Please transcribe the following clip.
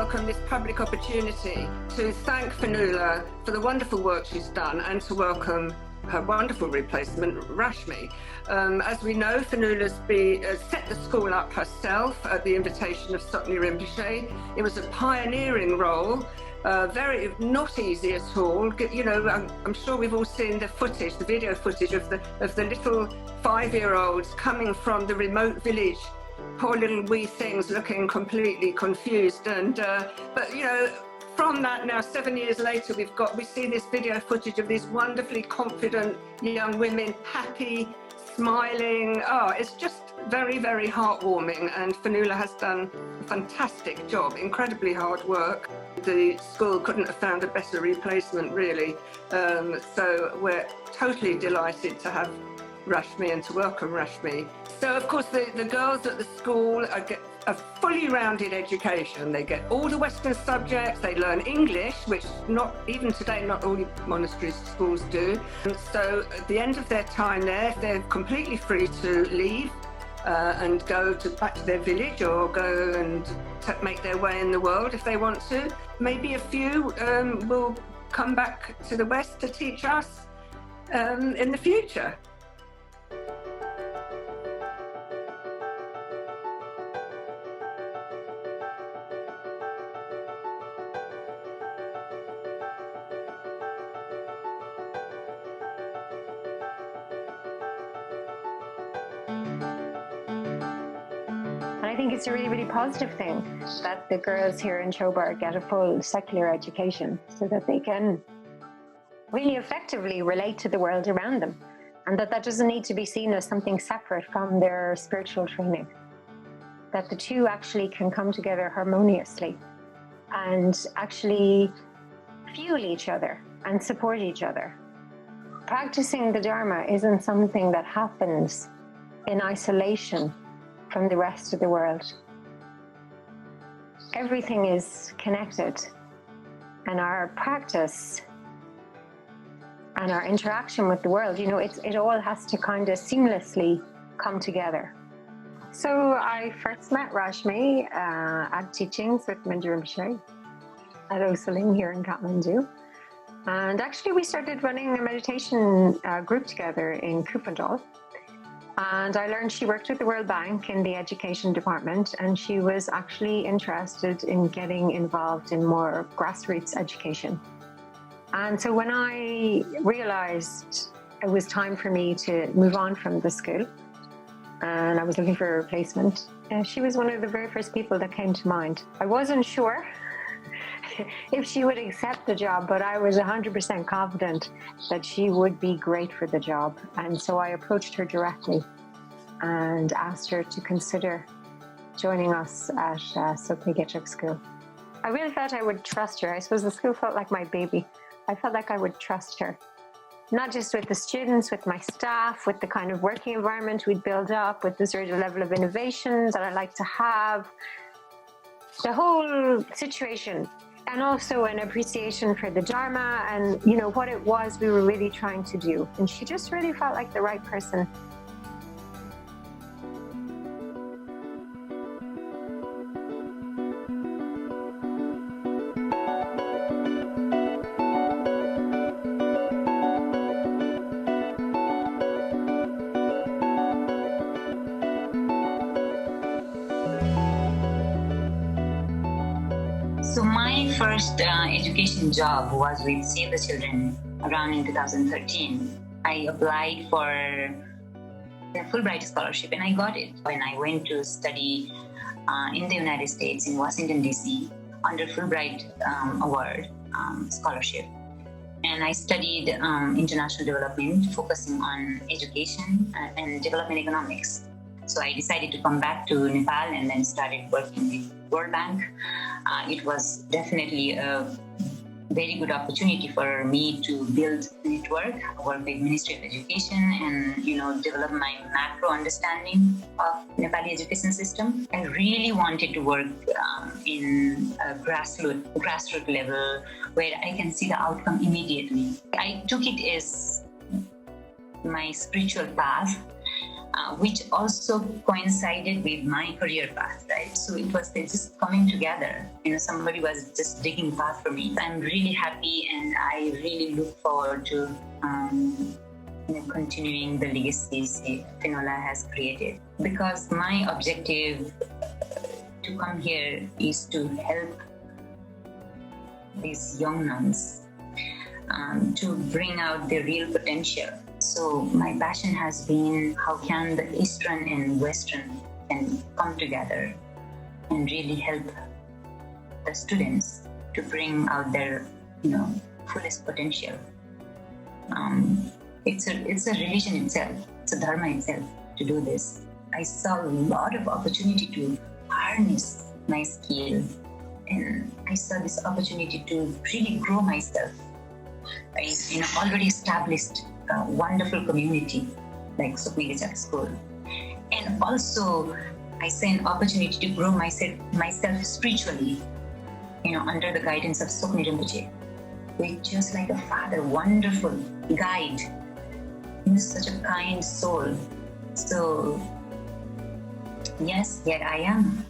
welcome this public opportunity to thank Fionnuala for the wonderful work she's done and to welcome her wonderful replacement, Rashmi. As we know, Fionnuala's set the school up herself at the invitation of Tsoknyi Rinpoche. It was a pioneering role, very not easy at all. You know, I'm sure we've all seen the footage, the video footage of the little 5-year-olds coming from the remote village. Poor little wee things looking completely confused. And but you know, from that now, 7 years later, we see this video footage of these wonderfully confident young women, happy, smiling. Oh, it's just very, very heartwarming. And Fionnuala has done a fantastic job, incredibly hard work. The school couldn't have found a better replacement, really. So we're totally delighted to have Rashmi and to welcome Rashmi. So, of course, the girls at the school get a fully rounded education. They get all the Western subjects, they learn English, which not even today, not all monastery schools do. And so at the end of their time there, they're completely free to leave and go back to their village or go and make their way in the world if they want to. Maybe a few will come back to the West to teach us in the future. I think it's a really, really positive thing that the girls here in Chobar get a full secular education so that they can really effectively relate to the world around them, and that doesn't need to be seen as something separate from their spiritual training, that the two actually can come together harmoniously and actually fuel each other and support each other. Practicing the Dharma isn't something that happens in isolation from the rest of the world. Everything is connected, and our practice and our interaction with the world, you know, it all has to kind of seamlessly come together. So I first met Rashmi at teachings with Tsoknyi Rinpoche at Osaling here in Kathmandu. And actually we started running a meditation group together in Kupandal. And I learned she worked with the World Bank in the education department, and she was actually interested in getting involved in more grassroots education. And so when I realized it was time for me to move on from the school and I was looking for a replacement, she was one of the very first people that came to mind. I wasn't sure if she would accept the job, but I was 100% confident that she would be great for the job. And so I approached her directly and asked her to consider joining us at Tsoknyi Gechak School. I really felt I would trust her. I suppose the school felt like my baby. I felt like I would trust her, not just with the students, with my staff, with the kind of working environment we'd build up, with the sort of level of innovation that I like to have, the whole situation. And also an appreciation for the Dharma and, you know, what it was we were really trying to do. And she just really felt like the right person. So my first education job was with Save the Children around in 2013. I applied for a Fulbright scholarship and I got it when I went to study in the United States in Washington, D.C. under Fulbright Award scholarship. And I studied international development, focusing on education and development economics. So I decided to come back to Nepal and then started working with World Bank. It was definitely a very good opportunity for me to build a network, work with Ministry of Education, and develop my macro understanding of Nepali education system. I really wanted to work in a grassroots level where I can see the outcome immediately. I took it as my spiritual path which also coincided with my career path, right? So it was just coming together. Somebody was just digging path for me. I'm really happy, and I really look forward to continuing the legacies Fionnuala has created. Because my objective to come here is to help these young nuns to bring out their real potential. So my passion has been how can the Eastern and Western can come together and really help the students to bring out their fullest potential. It's a religion itself, it's a dharma itself to do this. I saw a lot of opportunity to harness my skill, and I saw this opportunity to really grow myself in an already established wonderful community like Tsoknyi Gechak School. And also I saw an opportunity to grow myself spiritually, under the guidance of Tsoknyi Rinpoche, with just like a father, wonderful guide. He's such a kind soul. So yes, here I am.